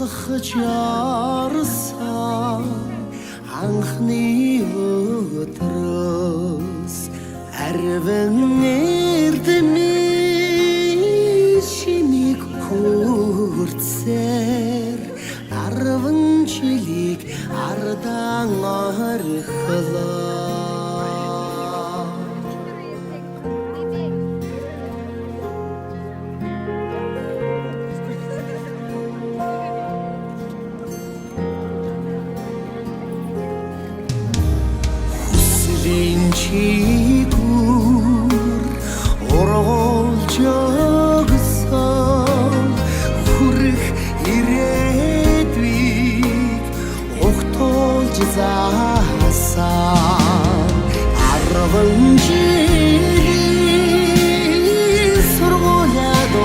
алхаж ярсан анхны өдрөөс арвин эрдэмий шимиг хүрцээр 10 жилиг ардан орхлоо. Чигүр оролж өгсөн хүрэх ирээдүйг огтолж заасан 10 жилийн сургуулиуд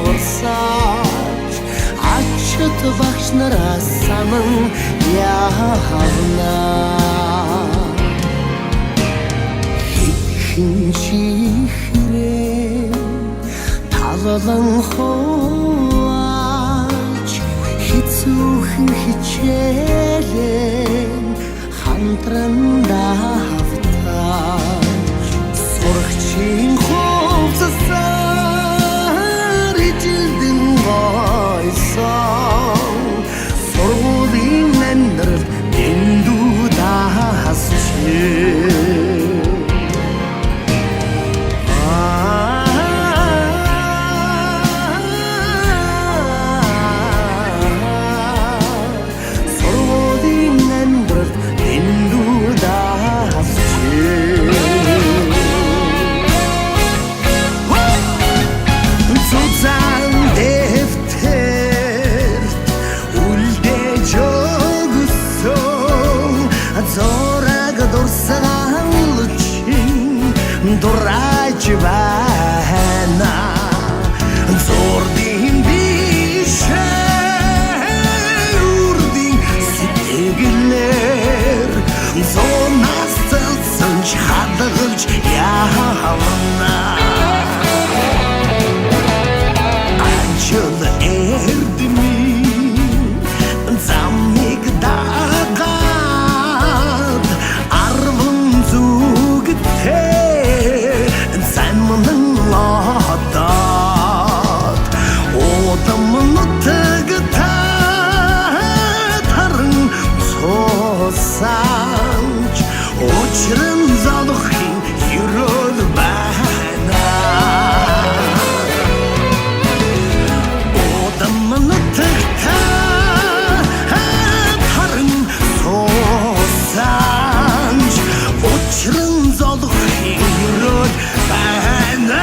орсаж ачт багш нараас саман явнаа. Чихрээ талан хооч хэцүүхэн хичээлэн хамтран давтаж сурагчийн хувцасаар ижилдэн гойсон сургуулийн амьдрал дэндүү даасчээ. Дураач байна зордын бишээ үрдийн сэтгэлээр зонаас цэлцэнч хадгалж явна. Ажил эрдэмий замыг дагаад 10 зүгтээ Лодад одамнутэг таран цосанч учран залхын юрол байна. Одамнутэг таран цосанч учран залхын юрол байна.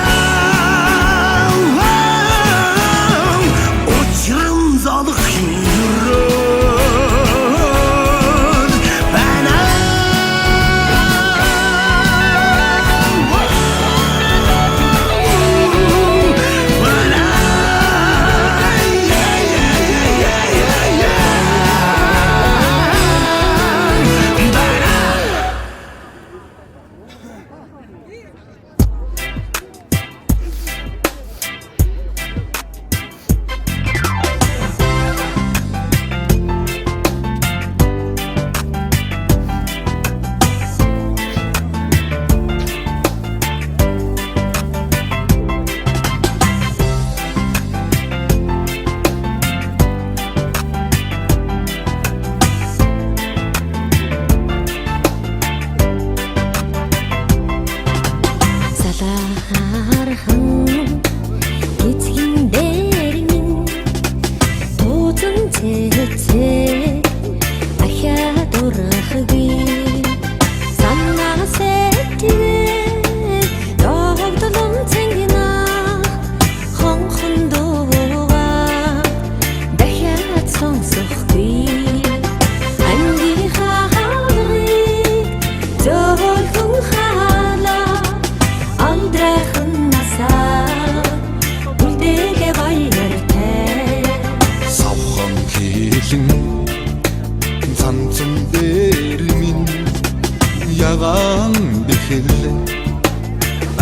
ягаан бэхэлэн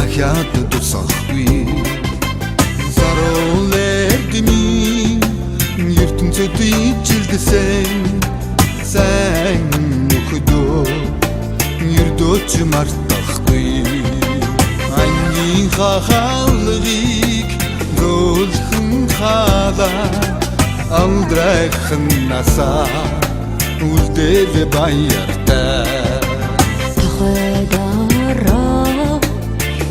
ахяд тусахгүй заролэдми ертөнц жилдсэн сайн нөхдөө ердөөч мартахгүй ангийн хаалгыг зөөлхөн халаа амдрайхан насаа үлдээд баяртай тохойдороо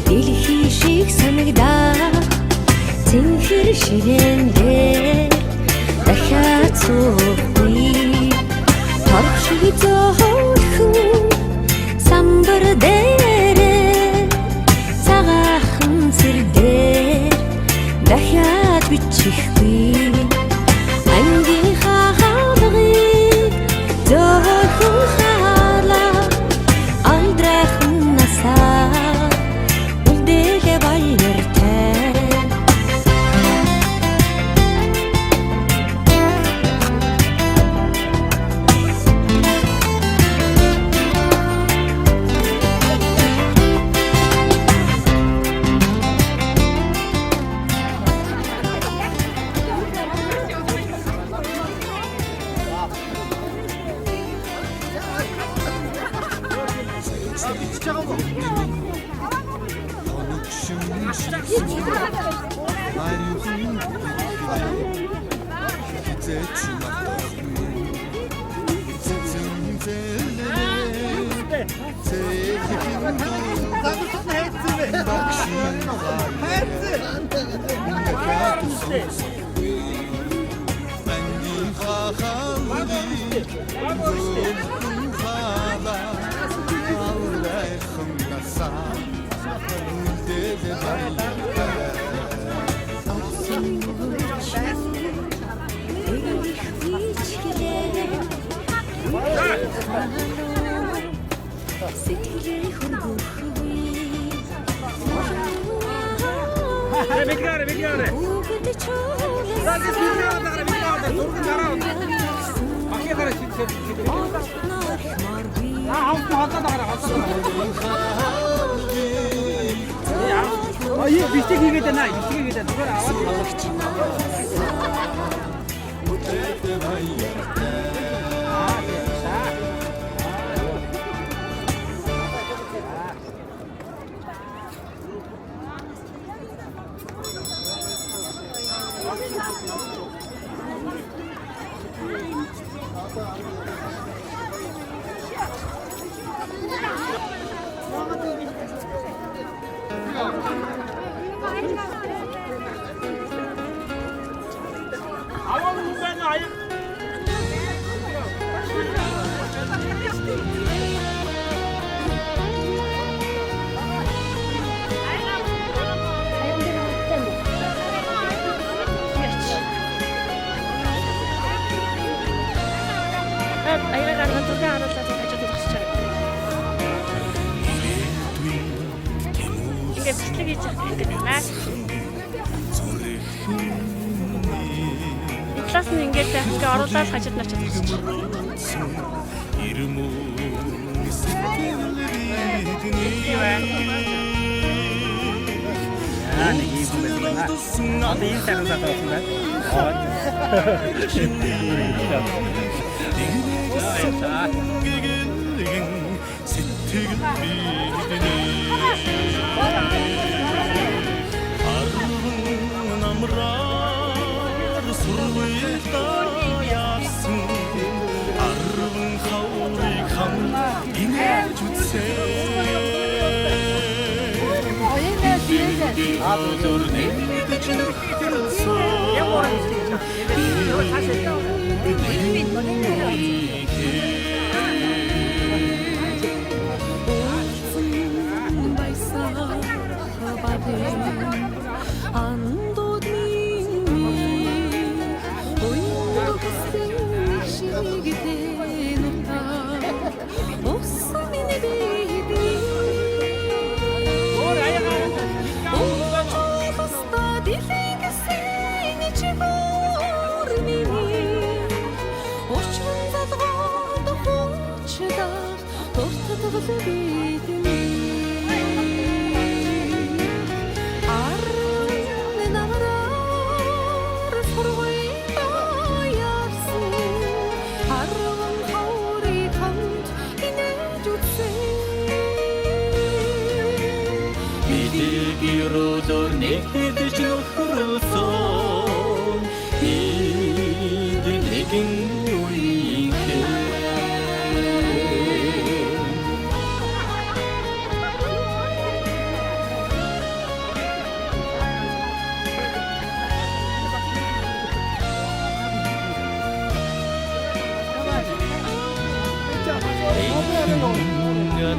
дэлхий шиг санагдаа цэнхэр ширэндээ дахиад суухгүй торх шиг зөөлхөн самбар дээрээ цагаахан сэр дээр дахиад бичихгүй ангийн хаалгыг зөөлхөн халаа амдрайхан насаа үлдээлээ баяртай Bekle. Sadece Класс нь ингээд ингээ оруулаад хажууд нар чадчих. нэгэн үеийнхээ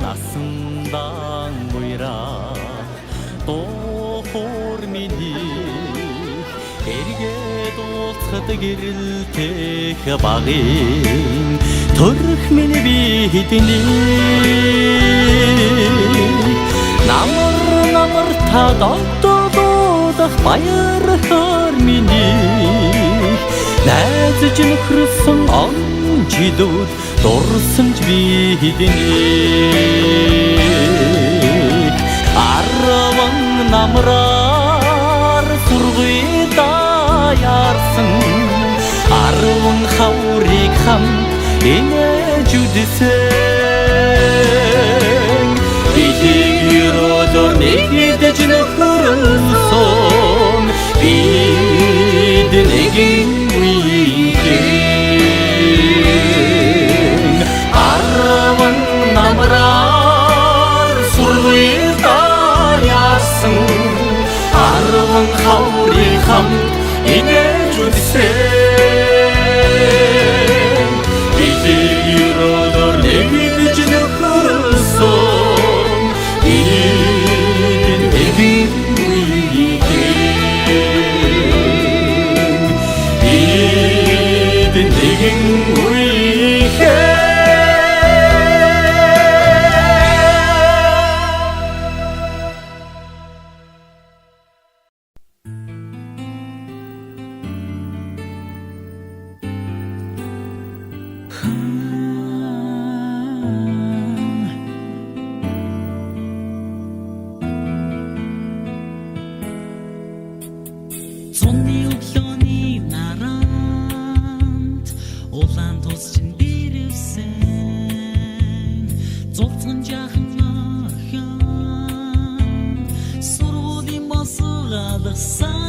насандан буйра тохор миний эргээд ууцхад гэрэлтэх багын төрөх миний би хэдний намар та дододох баяр хөр миний найзж нөхрсөн он жидүүд дурсамж би хэдний арван намраар сургуйда яарсан арван хаврыг хамт инээж үдсэн бидгээр нэгдэж нөхөрсөн бид нэгэн үеийн арван намраар сургуйда яасан арван хаврыг хамт инээж үдсэн бидгээр нэгдэж нөхөрсөн бид нэгэн үеийн нэгэн үеийнхээ Сонны өглөөний наранд улаан тус чинь бэрвсэн зовцон жахан охин сургуулийн босоо алгасан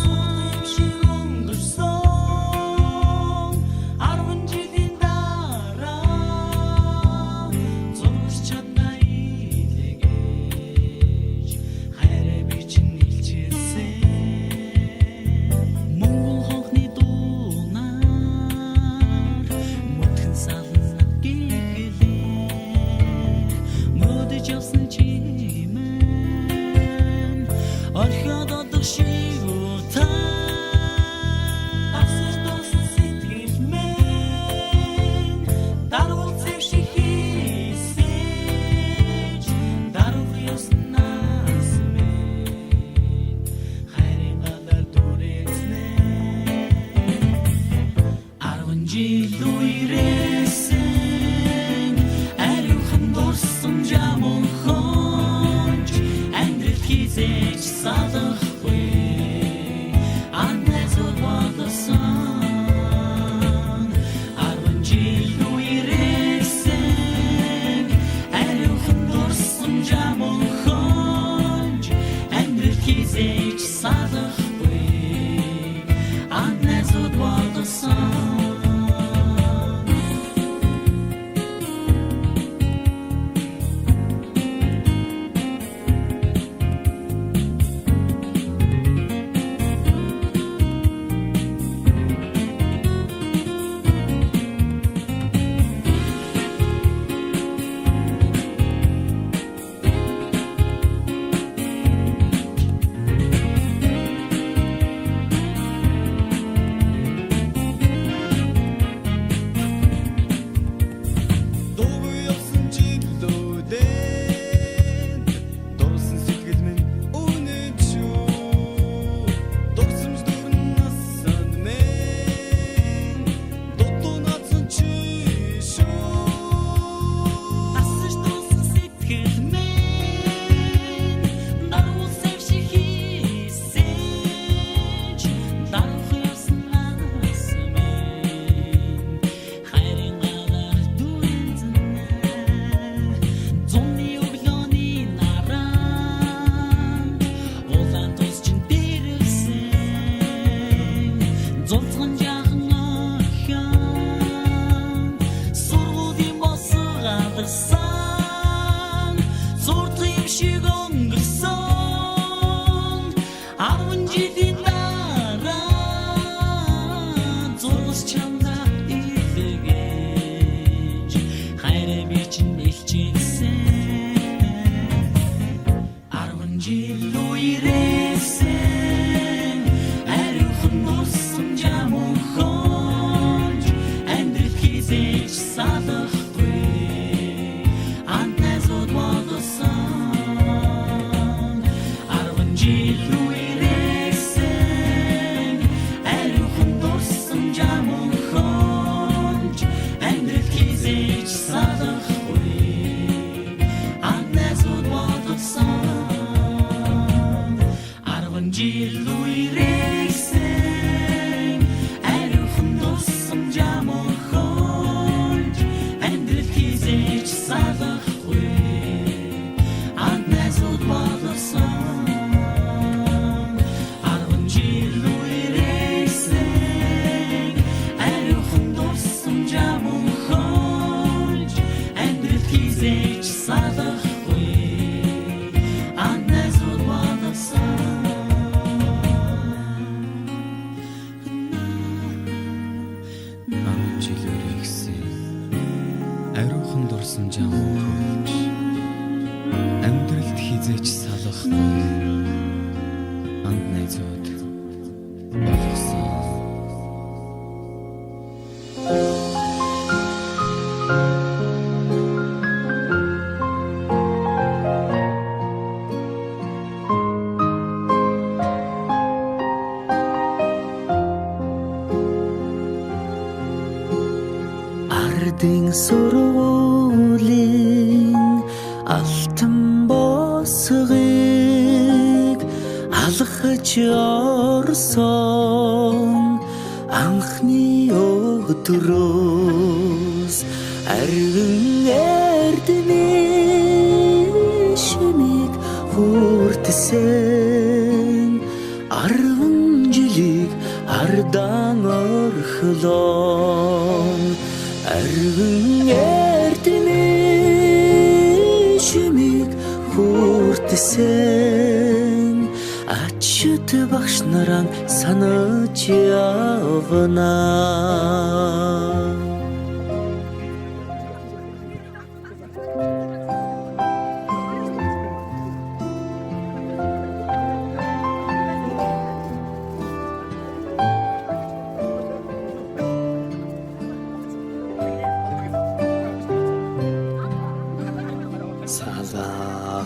сургуулийн шиг өнгөрсөн 10 жилийн дараа зурж чадна илгээж хайраа би чинь Монгол хонхны дуунаар мөтгөн сална гэхлээ мөдөж явсан чимэн орхиод одох шиг утаа асар тосон сэтгэл мэн дарвал зэвших хийсэж дарвал яснаас мэн хайрын гадар жил үерсэн ариухан дурсан жамон хонж амьдрал хизээж салахгүй аннаас бодсон 10 жил үерсэн ариухан дурсан жамон хонж амьдрал хизээж салахгүй аннаас бодсон зурцхан жаахан ахяан сургуулийн босгаалсан суртын шиг өнгөрсөн 10 жилийн дараа зургас чамда илгээж хайраа би чинь илчээсэн 10 жил үерээсэн ариухан дурсан жамун хонж амьдрал хийзэж салахгүй антназууд бодсон 10 жил үерээсэн ариухан дурсан жамун хонж амьдрал хийзэж салахгүй антназууд бодсон жил үерээсэн ариухан дурсан жамун хонж амьдрал хийзэж салахгүй антназууд бодсон 10 жил үерээсэн ариухан дурсан жамун хонж амьдрал хийзэж салахгүй антназууд бодсон ариухан дурсан жамун хонж амьдралд хизээч салахгүй анд найзууд болгосон ардын сургуулийн алтан босгыг алхаж орсон анхны өдрөөс арвин эрдэнэ шимиг хүртсэн 10 жилиг ардан орхлон арвин эрдэнэ шимиг хүртсэн ачт багш наран санаж явна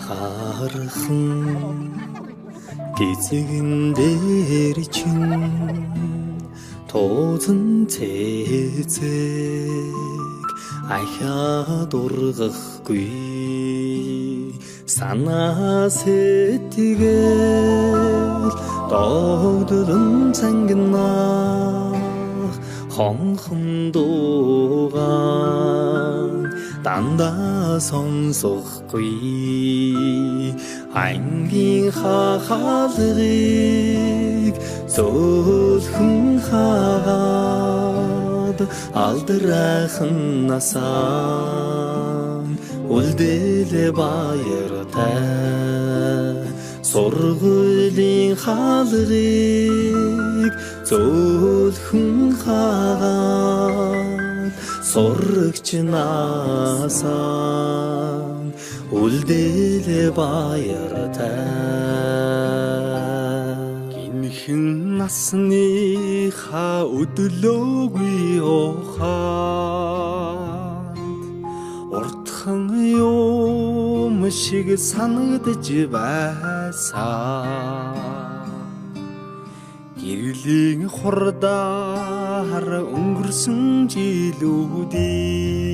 салахархан гизэгэн дээр чин тоозон цэцэг ахаад ургахгүй санаа сэтгэл догдолн цангинах хонхон дуугаан дандаа сонсохгүй ангийн хахалгыг зөөлхөн хаад алдрайхан насаа үлдээлэ баяртай сургуулийн хаалгыг зөөлхөн хаад сурагч насаа үлдээлэ баяртай гинхэн насныхаа өдлөөгүй ухаанд уртхан юм шиг санагдж байсан гэрлийн хурдаар өнгөрсөн жилүүдийг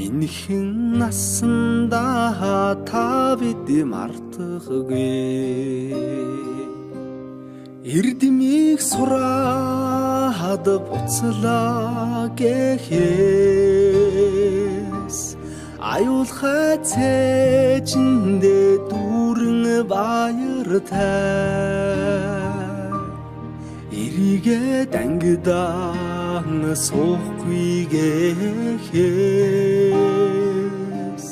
энэхэн насандаа та бид мартахгүй эрдэмийг сураад буцлаа гэхээс аюулхай цээжиндээ дүүрэн баяртай эргээд ангидаан суухгүйгээс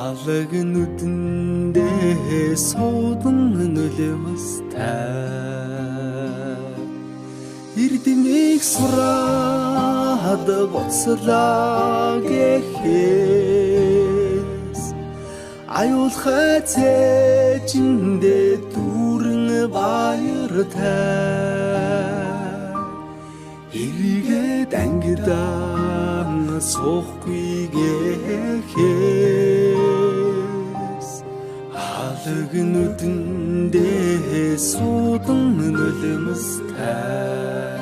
алаг нүдэндээ суудан нөлөөстэй эрдэмийг сураад боцлаа гэхээс аюулхай цээжиндээ дүүрэн баяртай эргээд ангидаан суухгүйгээс алаг нүдэндээ суудан нөлөөстэй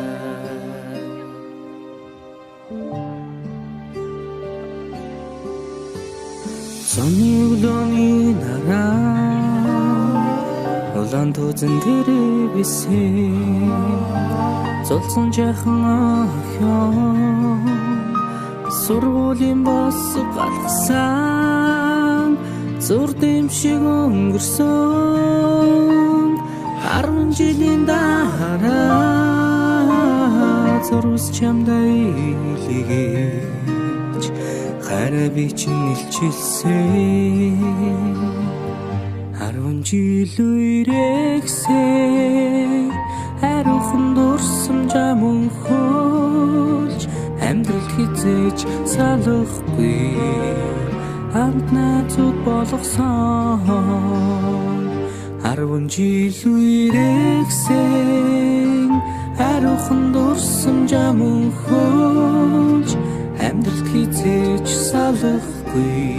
Сонирхлооны нараа улаан тузан дээр бисэн золцон жахан охин сургуулийн бос галгасан зур дэмшиг өнгөрсөн 10 жилийн дараа зурс чамдаа илгээж хараа би чинь илчилсэн 10 жил үрэгсээ хариухан дурсамжаа мөнхөлж амьдралд хизээж салахгүй хамт найзууд болгосон 10 жил үрэгсээ хариухан дурсамжаа мөнхөлж амьдралд хизээж салахгүй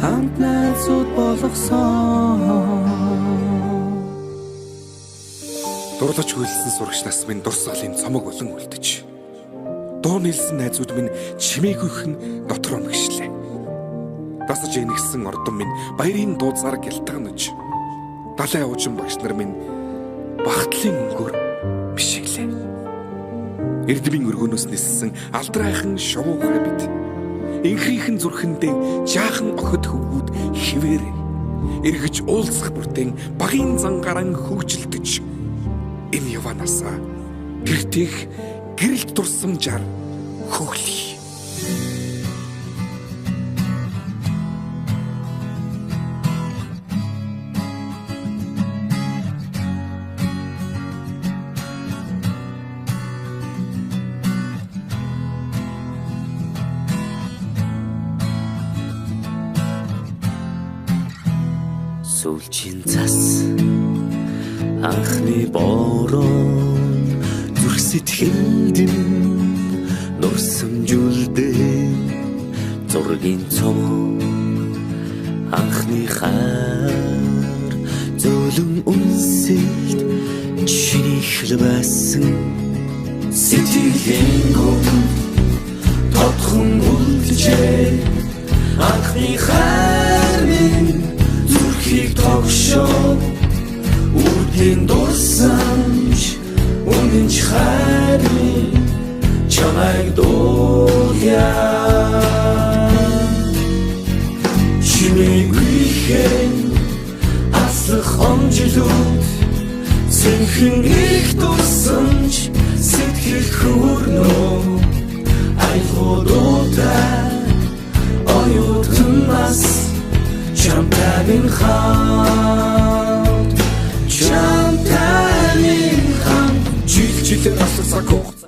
хамт найзууд болгосон дурлаж хүлсэн сурагч нас минь дурсгалын цомог болон үлдэж дуу нийлсэн найзууд минь чимээгүйхэн дотроо мэгшлээ дасаж инэгсэн ордон минь баярын дууцаар гялтганаж далай уужин багш нар минь багтлын өнгөөр бишиглээ эрдмийн өргөнөөс ниссэн алдрайхан шувуугаараа бид инхрийнхэн зүрхэндээ жаахан охид хөвгүүд хിവэр эргэж уулзах бүртэн багийн зангаран хөгжилдөж энэ яванасаа гэртэх гэрэлт дурсамжаар хөглөе сүүлчийн цас анхны борон зүрх сэтгэлд нурсамжуулдээ зургийн цом анхны хаар зөөлөн үнсэлт чиний хэлбэсэн сэтгэлийн гом тодхон үлджээ анхны хаар минь зүрхийг тогшоо үрдийн дурсамж үнэнч хайрын чамайг дуулъя чимээгүйхэн аслах онжилууд сэнхэн их дурсамж сэтгэл хөөрнөө айлгуудтай оюутнаас чамтай минь хамт чамтай минь хамт жилээр аслах хугацаа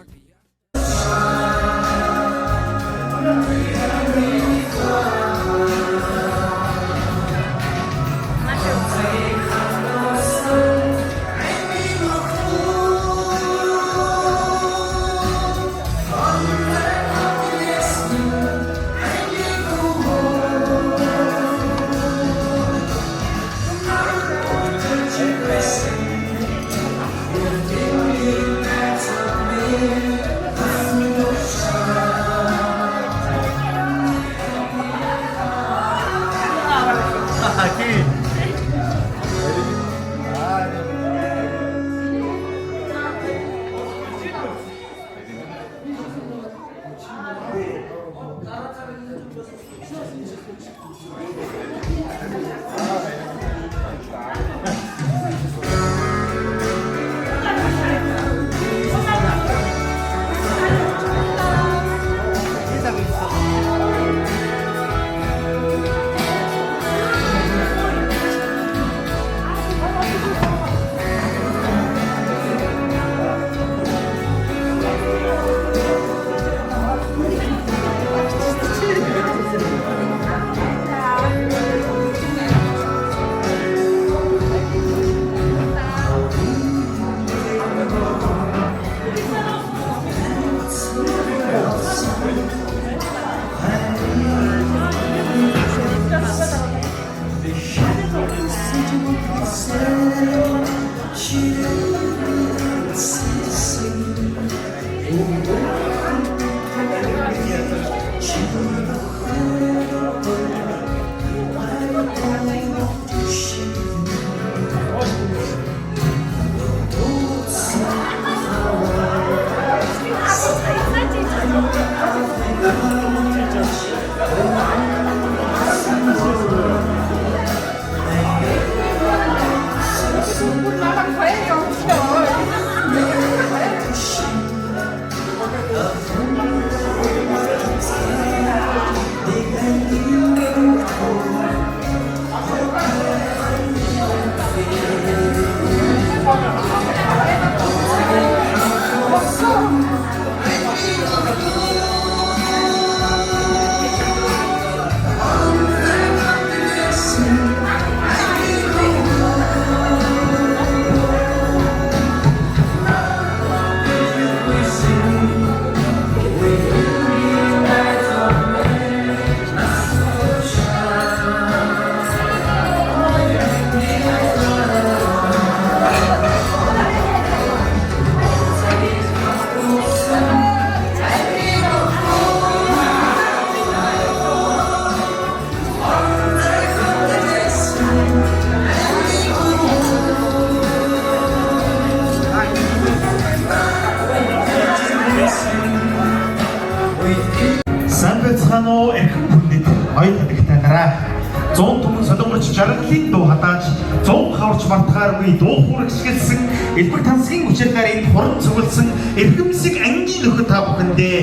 жаргалын дуу хадаач 100 хаварч мартахааргүй дуу хүрэгсгэлсэн элбэг тансгийн хүчээр энэ хуран цугласан эрхэмсэг ангийн нөхөд та бүхэндээ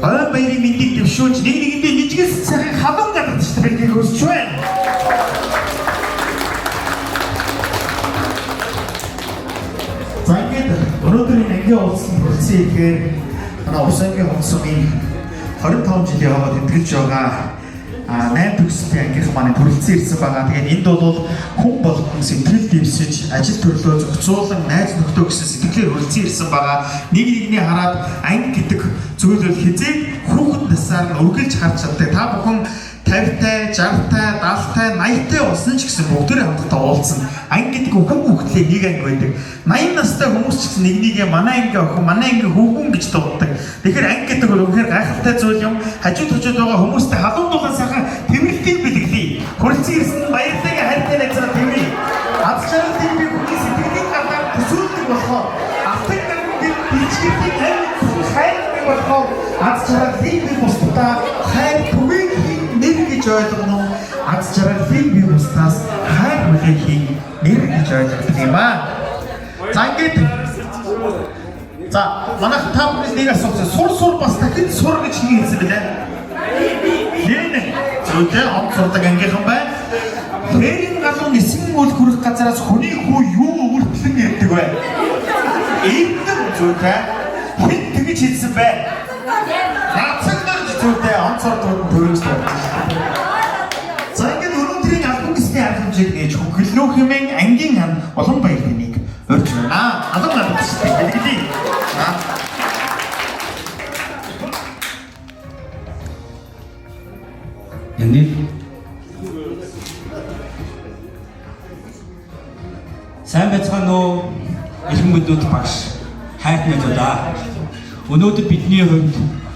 ой баярын мэндийг дэвшүүлж нэг нэгэндээ нижгээс цагаан халуун гадагч тэргийг хүсэж байна. За ингээд өнөөдрийн ангийн уулзсан процесс ихээр манай Усангийн хонцгийн 25 жилийн яваад тэмдэглэж байгаа 8 төгсөлтийн ангийнхан маань төрөлцсөн ирсэн байгаа. Тэгээд энд бол хүн болгон сэтгэл дэвсэж, ажил төрлөө зохицуулан, найз нөхдөө гэсэн сэтгэлээр хүрэлцэн ирсэн байгаа. Нэг нэгний хараад анги гэдэг зүйл бол хизээ хүүхэд насаар нь үргэлж харж чаддаг. Та бүхэн 50-тай, 60-тай, 70-тай, 80-тай болсон ч гэсэн бүгдээрээ хамтдаа уулзсан. Анги гэдэг хүн хүүхдлээ нэг анги байдаг. 80 настай хүмүүс ч гэсэн нэг нэгээ манай анги охин, манай анги хүүхэн гэж дууддаг. Тэгэхээр анги гэдэг бол үнэхээр гайхалтай зүйл юм. Хажууд байгаа хүмүүстэй халуун дулаан сайхан тэмрэлтийг бэлгэлээ. Хүрэлцэн ирсэн баяртай хайртай найзаа тэмрээ. Аз жаргалын би хүний сэтгэлийн гадаар төсөөлдөг болохоор автыг гэдэг бичгийн амин хайртай болохоор аз жаргалын би бусдаа хайр түгээх нэр гэж ойлгоно. Аз жаргалын би бусдаас хайр хүлээхийг нэр гэж ойлгох юм аа. За ингээд за манайх та бүхнээс нэг асуусан. Сур бас дахин сур гэж хэлсэн билээ. Нэ. Зөвхөн онцлог ангийнхан байна. Тэрийн галуу нисэн үл хүрэх газараас хүний хүү юу өвөртлөн ярьдаг вэ? Эндэн зөвхөн хэн тэгж хэлсэн бэ? Нацагнаар зөвхөн онцлог төрөөстэй. За ингээд өнөөдрийн албан ёсны арга хэмжээг нээж хөлнөө хэмээн ангийн хан улан баяр хэнийг өрж байна. Албан албан ёсны хэлгэлээ. Энийг сайн байцгаана уу эрхэм бүдүүд багш хайртнуудаа. Өнөөдөр бидний хувьд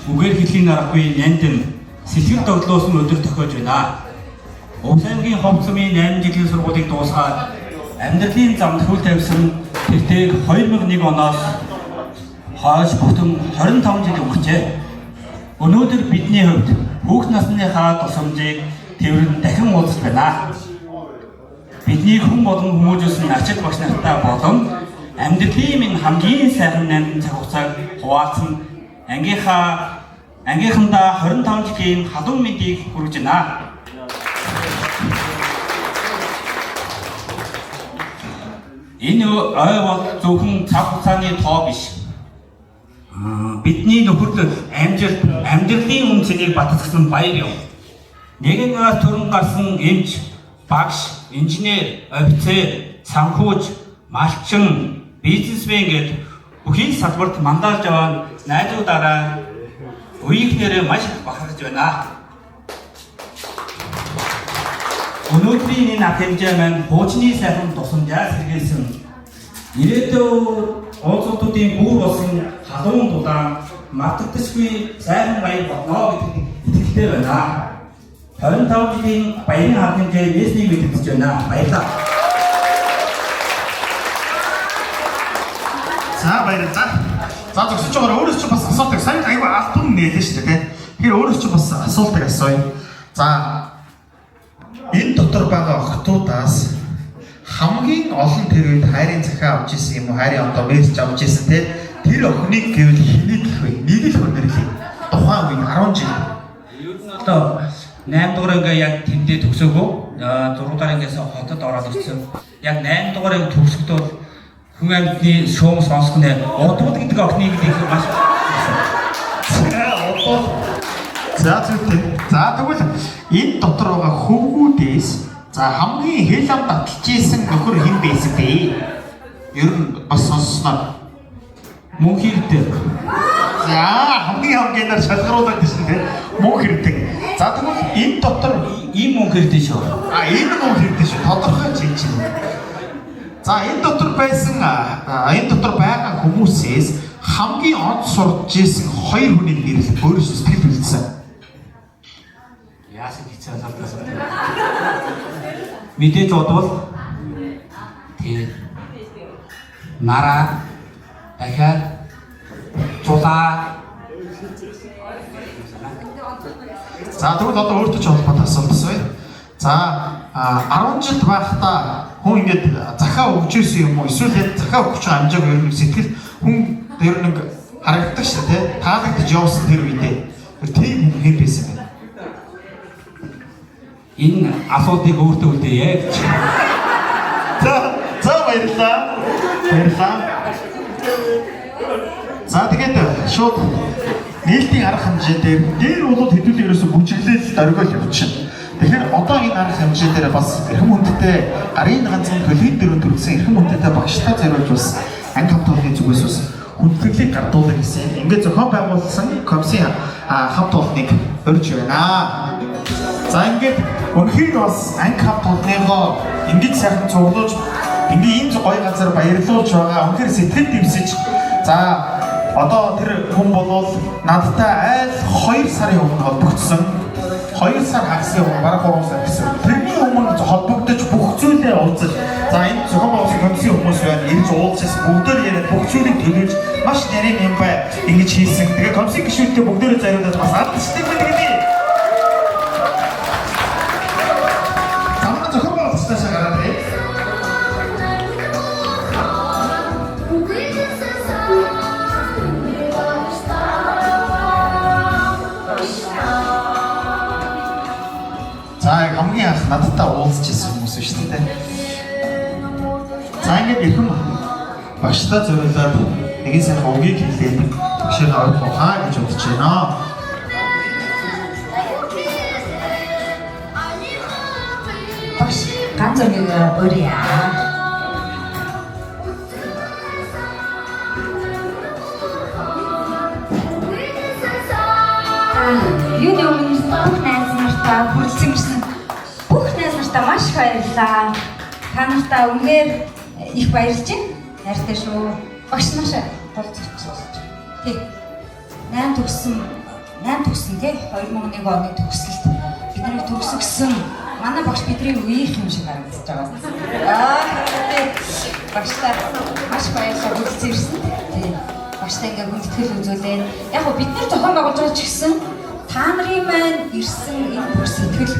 үгээр хэлхийн аргагүй нандин сэтгэл доглоосон өдөр тохиож байна. Увс аймгийн Ховцмын 8 жилийн сургуулийг дуусгаад амьдралын замд хөл тавьсан тэртээ 2001 оноос хойш бүтэн 25 жил өнгөрчээ. Өнөөдөр бидний хувьд хүүхд насныхаа тусламжийг тэрвэр дахин уулзах байна. Бидний хүн болон хүмүүжүүлсэн ачаал багш нартай болон амьдралын минь хамгийн сайхан нандин цаг хугацааг хуваалцсан ангийнхандаа 25 жилийн халуун мэндийг хүргэж байна. Энэ ой бол зөвхөн цаг хугацааны тоо биш. Бидний нөхөрлөл амьдралын үнцнийг баталсан баяр юм. Нэгэн төрөн гарсан эмч, багш, инженер, офицер, санхүүж, малчин, бизнесмен гэд бүхий салбарт мандалж байгаа найзуудаараа үеийнхнэрээ маш их бахархаж байна. Өнөөдрийн энэ арга хэмжээ маань хуучны сайхан тусламжаар сэргээсэн ирээдүйн уулзалтуудын бүр болсон халуун дулаан мартагдашгүй сайхан баяр болно гэдэг итгэлтэй байна. 25 жилийн баярын арга хэмжээ нээснийг мэдэгдэж байна. Баярлалаа. За баярлалаа. За зөвсөж байгаа өөрөөс ч бас асуултыг сайн аюу алтан нээлээ шүү дээ. Тэгэхээр өөрөөс ч бас асуултыг асууя. За энэ дотор байгаа охтуудаас хамгийн олон тэр үед хайрын захиа авч ирсэн юм уу? Хайрын одоо мессеж авч ирсэн те. Тэр охиныг гэвэл хэнийг гэх вэ? Нэг л хүндэрлээ. Тухайн үед 10 жил. Одоо 8 дугаар ингээ яг тэмдээ төгсөөгөө 6 дугаар ангиас хотод ороод ирсэн. Яг 8 дугаар анги төгсөхдөө хүн амьтны шуум сонсох нэ удууд гэдэг охиныг их маш За тэгвэл энэ дотор байгаа хөвгүүдээс за хамгийн хэл ам таталж ийсэн нөхөр хэн байсан бэ? Ер нь бас сонссноо. мөн хэрэгтэй. За хамгийн нар шалгаруулдаг гэсэн тийм мөн хэрэгтэй. За тэгвэл энэ дотор ийм мөн хэрэгтэй шүү. Энэ мөн хэрэгтэй шүү. Тодорхой чинь. За энэ дотор байсан энэ дотор байгаа хүмүүсээс хамгийн онц сурж ийсэн 2 хүний нэрлэл өөрөөсөө сэтгэл үлдсэн. Яасан хэцүү асуулт. Мэдээж бодвол тэгээд нараа дахиад зулаа. За тэгвэл одоо өөртөө ч холбоотой асуулт асууя. За 10 жил байхдаа хүн ингээд захаа өгч ирсэн юм уу? Эсвэл захаа өгч байгаа амжаагүй ер нь сэтгэл хүн дээр нэг харагддаг шүү дээ. Таалагдж явсан тэр үедээ. Тэр тийм хүн хэн байсан бэ? Энэ асуудыг өөртөө үлдээе гэж. За баярлалаа. Баярлалаа. За тэгээд шууд нээлтийн арга хэмжээ дээр бол хэдүүлээ ерөөсө бүжиглэл дөргөл явчихна. Тэгэхээр одоо энэ арга хэмжээ дээр бас эрхэм хүндтэй гарын ганцхан төлөвийн дөрөв төрсэн эрхэм хүндтэй багштай зориулж бас анги хамт олонны зүгээс бас хүндэтгэлийг гардуулах гэсэн. Ингээд зохион байгуулсан комиссын хамт олонныг урьж байна. За ингээд өнөхөр бас анги хамт олонныгоо ингэж сайхан цуглуулж ингээд энэ гоё газар баярлуулж байгаа өнөхөр сэтгэл дэвсэж за одоо тэр хүн болвол надтай айл 2 сарын өмнө холбогдсон. 2 сар хагасны өмнө бараг 3 сар гэсэн. Тэрний өмнө холбогдож бүх зүйлээ уулзаж за энэ зохион байгуулсан комиссын хүмүүс байна. Ирж уулзаж бүгдээр яриад бүх зүйлийг төлөвлөж маш нарийн юм бай ингэж хийсэн. Тэгээ комиссын гишүүдтэй бүгдээрээ зориулаад бас алдчихдаг байх гэдэг. Замаа зохион байгуулалтаас гараад ирээ. За хамгийн анх надтай уулзч ирсэн хүмүүс шүү дээ. За ингээд эрхэм багштай зориулаад нэгэн сайхан үгийг хэлээд багшаа орохоо гэж бодож байна. Багш ганц зургийг өрье. Юуны өмнө бүх найз нартаа хүрэлцэн гисэн бүх найз нартаа маш их баярлалаа. Та нартаа үнээр их баярлж байна. Хайртай шүү. Багш маш гол зөвчөж. Тэг. 8 төгссөн тий 2001 оны төгсөлд бидний төгсгсөн манай багш бидний үеийнх юм шиг харагдаж байгаа. Багштай маш баярлалаа хүрэлцэн ирсэн. Тий. Багштай ингээ хүндэтгэл үзүүлээд яг гоо бид нар зохион байгуулж байгаа ч гэсэн та нарын маань ирсэн энэ бүх сэтгэл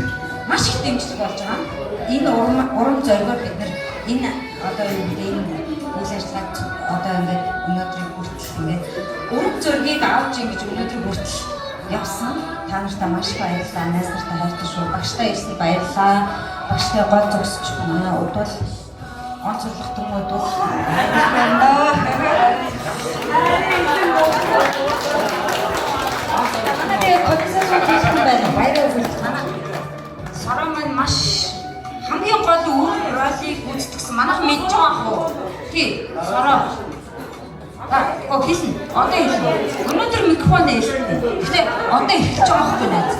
маш их дэмжлэг болж байгаа. Энэ урам зоригоор бид нар энэ одоо энэ үйл ажиллагааг одоо ингээд өнөөдрийг хүртэл ингээд урам зоригийг авч ингэж өнөөдрийг хүртэл явсан. Та нартай маш баярлалаа. Найз нартай хайртай шүү. Багштай ирсний баярлалаа. Багштай гол зогсож манай удвал онцлох хүмүүд бол баярлалаа. Сараа маань маш хамгийн гол үр ролыг гүйцэтгэсэн. Манайх мэдж байгаа ах уу? Тий, Сараа. Хэлнэ. Одоо хэлнэ. Өнөөдөр микрофон хэлнэ. Гэхдээ одоо эхэлж байгаа ахгүй найз.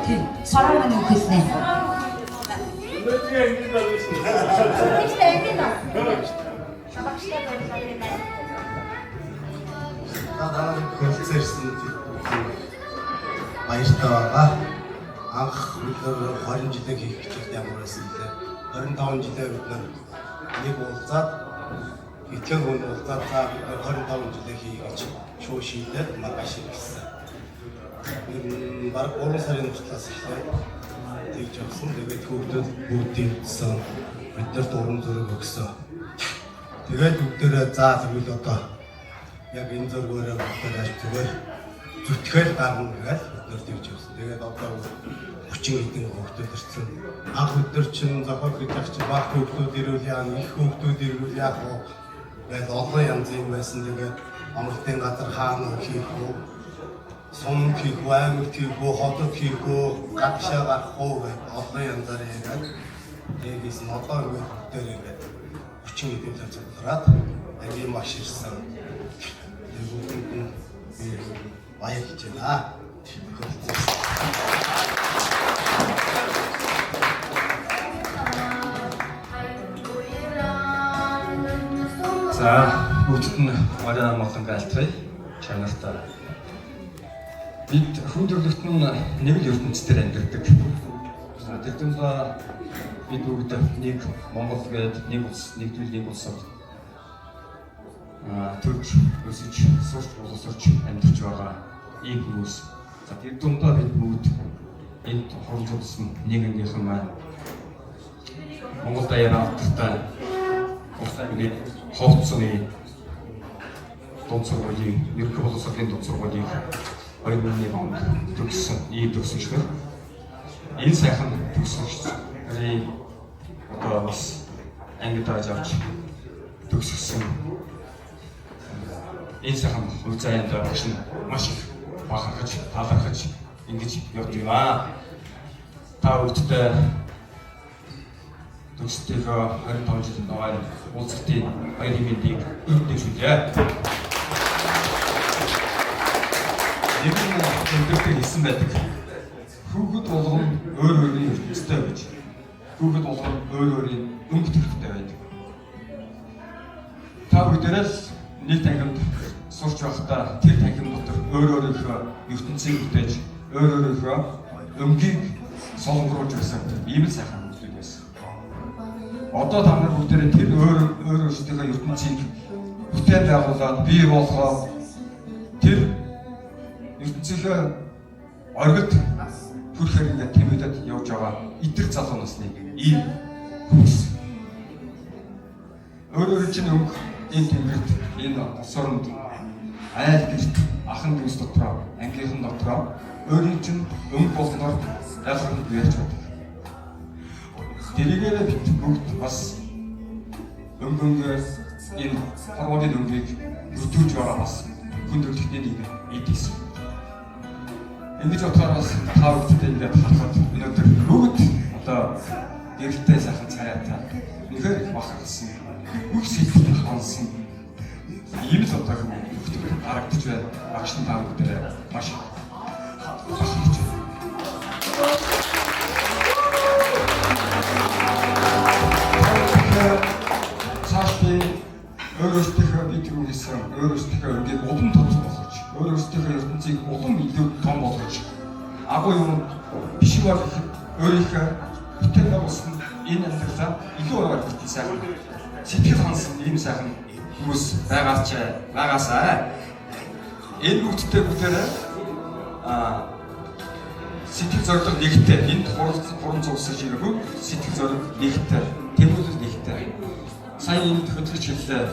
Тий, Сараа маань үг хэлнэ. Надад хөлцөрсөн баяртай байгаа. Анх бид 20 жилийн хийх гэж ямар байсан бэ? 25 жилээр бид нэг уулзаад итгэл хүн уулзаад за бид 25 жилийн хийх гэж шууд шийдээд маргааш ирсэн. Бараг 3 сарын туршлаас эхлээд тэгж явсан. Тэгээд хүүхдүүд бүгдийн өссөн. Биднэрт урам зориг өгсөн. Тэгээд бүгдээрээ за тэгвэл одоо яг энэ зургаараа бүгдээрээ зүгээр зүтгэл гарна гэж бид тэгж явсан. Тэгээд одоо 30 хэдэн хүүхдүүд ирсэн. Анх өдөр чинь зохиол хийх чинь баг хүүхдүүд ирүүл яа, их хүүхдүүд ирүүл яах вэ? Тэгээд олон янзын байсан. Тэгээд амралтын газар хаана хийх вэ? Сум хийх, аймаг хийх, хотод хийх, гадшаа гарах уу гэж олон янзаар яриад тэгээс нь одоо ингээд бүгдээр ингээд 30 хэдэн цацраад амийн маш ирсэн. Баяр гэж байна. За бүгд нь орой амгалан айлтгая. Чанартай. Бид хүн төрөлхтөн нэг л ертөнцийн амьдардаг. Тэгвэл бид бүгд нэг Монгол гээд нэг улс, нэг төрөл, нэг улсад төрж өсөж, сурч, боловсрч амьдарч байгаа ийм хүмүүс. За тэр дундаа бид бүгд энд хурж үзсэн нэгнийхэн маань Монгол даяар авттай Улсангийн ховцны дунд сургуулийн ерөнхий боловсролын дунд сургуулийн 2001 онд төгссөн ийм төгсөгчнөр энэ сайхан төгсөгчдийн одоо бас ангид авч төгссөн энэ сайхан үлзайнд багш нь маш их бахархаж талархаж ингэж явж байна. Та бүхэндээ төгсдөгөө 25 жилийн даваа уулзалтын баярын мэндийг өргөжүүлье. Нэгэн төвдөртэй хэлсэн байдаг. Хүүхэд болгон өөр өөрийн ертөнцтэй гэж. Хүүхэд болгон өөр өөрийн өнгө төрхтэй байдаг. Та бүдээрээс нэг тангимд сурч байхдаа тэр тангим дотор өөр өөрийнхөө ертөнцийг бүтээж өөр өөрийнхөө өмгийг солонгоруулж байсан ийм л сайхан хүмүүс байсан. Одоо та нар бүгдээрээ тэр өөр өөрсдийнхөө ертөнцийг бүтээн байгуулад бий болгоод тэр ертөнцийнхөө оргид хүрэхээр ингээд тэмүүлээд явж байгаа идэр залуу насны ийм хүмүүс. Өөр чинь өнгө энэ тэмрэгт энэ соронд айл гэрт ахын дүүс дотроо ангийнхан дотроо өөрийн чинь өнгө болгоноор ялгарх ярьж байдаг. Тэрийгээр бид бүгд бас өнгөөр энэ харуудын өнгийг бүрдүүлж байгаа бас хүндрэлтний нэг эдис. Ингэж утгаар бас та бүхэнд ингээд харахад өнөөдөр бүгд одоо гэрэлтэй сайхан царайтай үнэхээр их бахархсан бүх сэтгэл хансан ийм л одоо бүгд харагдаж байна. Багш нь та бүхэндээ маш бахархаж байна. Цаашдын өөрөөсдийнхөө бид юу гэсэн өөрөөсдийнхөө ингээд улам товч болгож өөрөөсдийнхөө ертөнцийг улам илүү том болгож агуу юм биш бол өөрийнхөө бүтээн байгуулсан энэ амьдралаа илүү ураар бүтэн сайхан сэтгэл хансан ийм сайхан хүмүүс байгаасаа энэ бүгдтэй бүгдээрээ сэтгэл зорилго нэгтэй энд хуран зурсан шиг бүх сэтгэл зорилго нэгтэй тэмүүлэл нэгтэй сайн энд хөтлөж хэллээ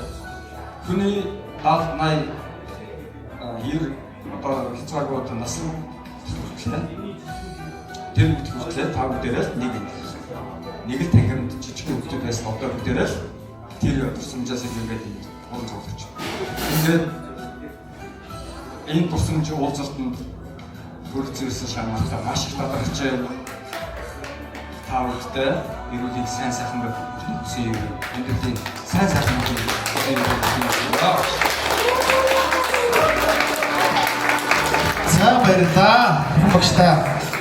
хүний 70 80 одоо хэцүүгүүд насан туршилттай тэр бүтлээ та бүдээрээс нэг л тангимд жижиг хүмүүсээс одоо бүдээрээс тэр тусламжаас ингээд хуран зурж ингээд энэ тусламж уулзалтанд бүрдсэн шаардлагатай маш их талархаж байна. Та бүхэндээ эрүүлийн сайн сайхан бүхний амьдралын сайн сайхан За баярлалаа. Багштай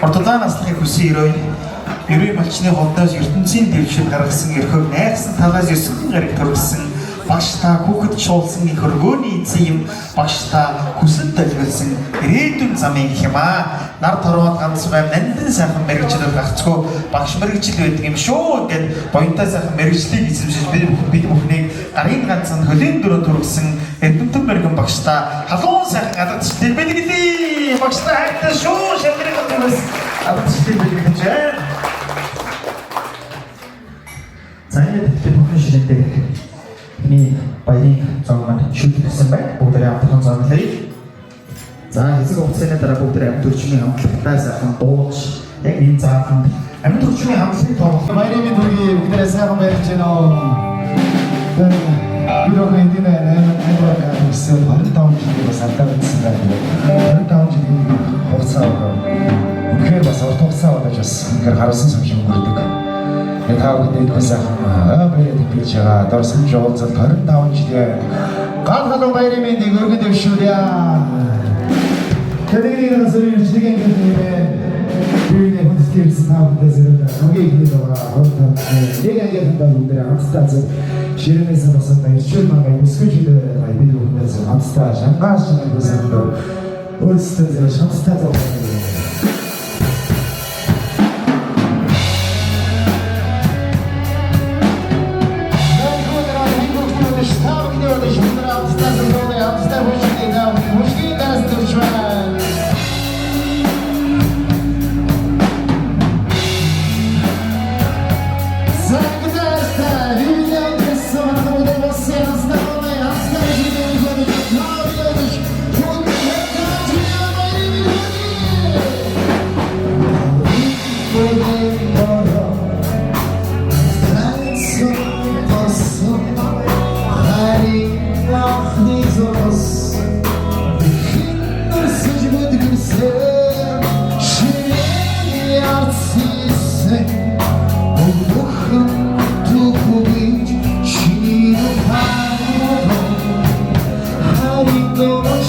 Ордолоо насны хүссэн ерөөний малчны ховдоос ертөнцийн дэвшил гаргасан эрхөг найрсан талаас 9 гариг төрүүлсэн багштай хүүхэд шуулсан их өргөөний эзэн юм багштай хүсэл толгилсан ирээдүйн замын гэх юм аа. Нар тороод ганц бай нандин сайхан мэрэгчлэл гацгүй багш мэрэгчл байдаг юм шүү. Ингээд боёнтой сайхан мэрэгчлийг эзэмшиж бид бүхнийг гарын ганцхан хөлийн дөрөв төрүүлсэн эрдэмтэн мэрэгэн багштай халуун сайхан гадагч дэлбэлгэлээ багштай хайртай шүү. Шалгарын хүмүүс гадагч дэлбэлгэлж байна. Заяа бүхэн шилэнтэй миний баярын зам маань шүтгсэн байна. Бүгдээ хамтхан зоглоё. За хэсэг хугацааны дараа бүгдээ амьд төрчмийн хамтлагтай сайхан дууч яг энэ зааханд амьд төрчмийн хамтлагийг тоглох. Баярын төргийн бүгдээ сайхан баярлж байна. Бид охин эндээ найдвараар гэсэн 25 жилийн бас алдаа байсан байна. 25 жилийн хугацаа үнэхээр бас урт хугацаа болж бас үнэхээр харуулсан юм шиг өнгөрдөг. Яг та бүхэнд энэ сайхан баярыг хэлж байгаа. Дорсон жуулцал 25 жилийн гал халуун баярын мэндийг өргөд дэвшүүлье. Тэдгээр нэсэрийн чигээр гэдэг биений хүнстерс таавдаа зэрэг хамгийн их байгаа хонтон нэг ангинд бүгдээ хамтдаа зөв ширэнээс босоод ирчүүл мага өсгөж байгаа бид бүхэндээ хамтдаа шангааш гэсэн өөрсдөө зөв хамтдаа зовлоо. Өнөөдөр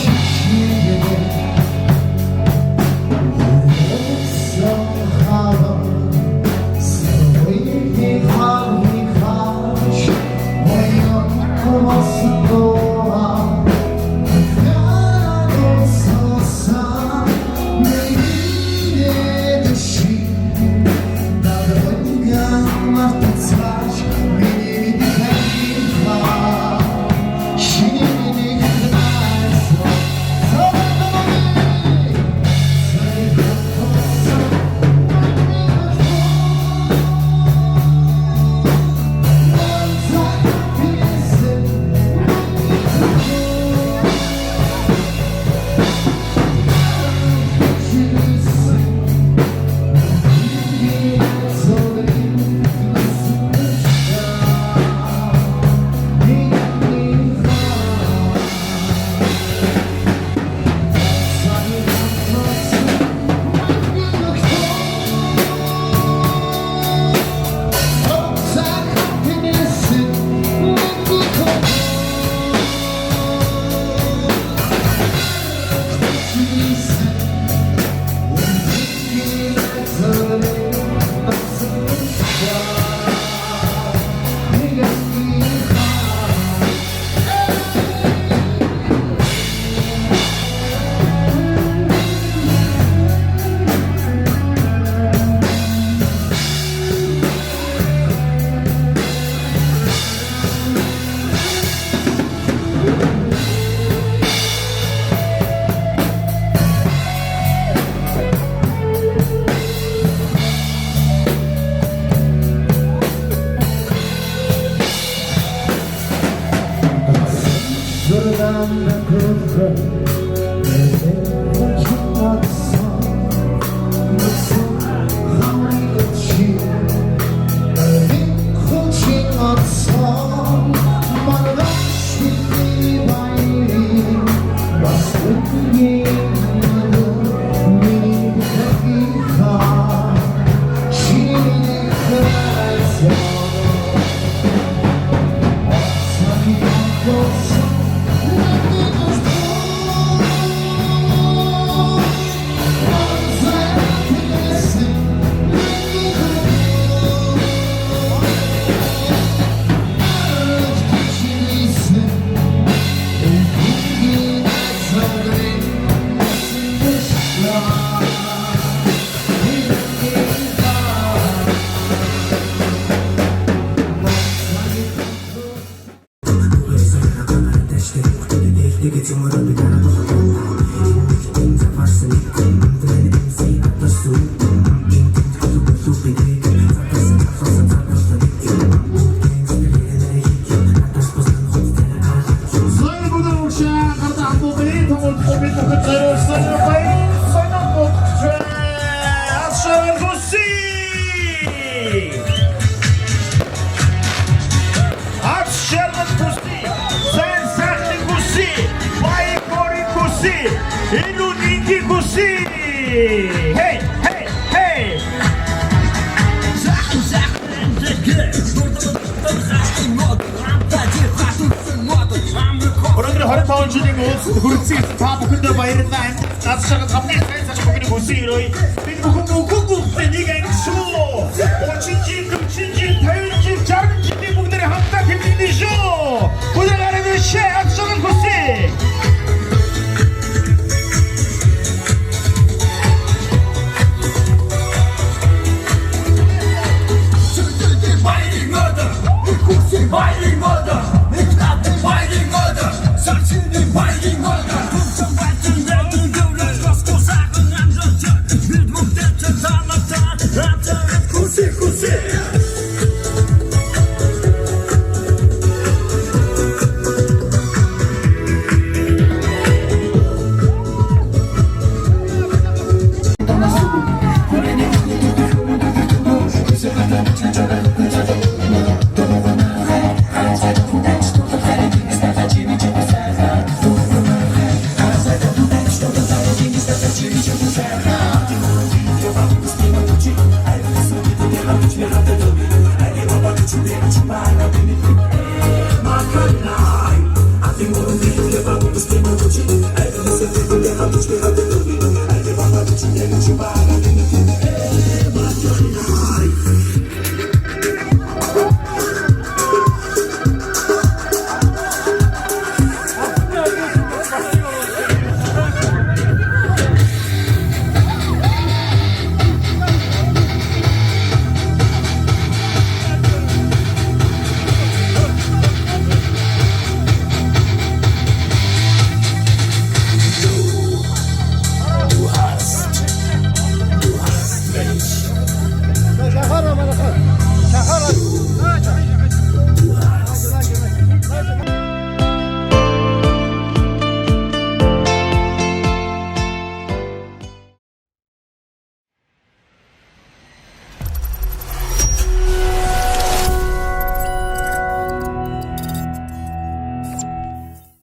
25 жилийн өмнө хүрэлцэн та бүхэндээ баярлалаа. Наад шахаад хамгийн сайхан бүхний хүсье өрөөе. Бид бүхэн нэг ангишуу. 30 жил, 40 жил, 50 жил, 60 жилийн бүгдээ хамтдаа тэмдэглэе шүү. Бүгд гараад шээ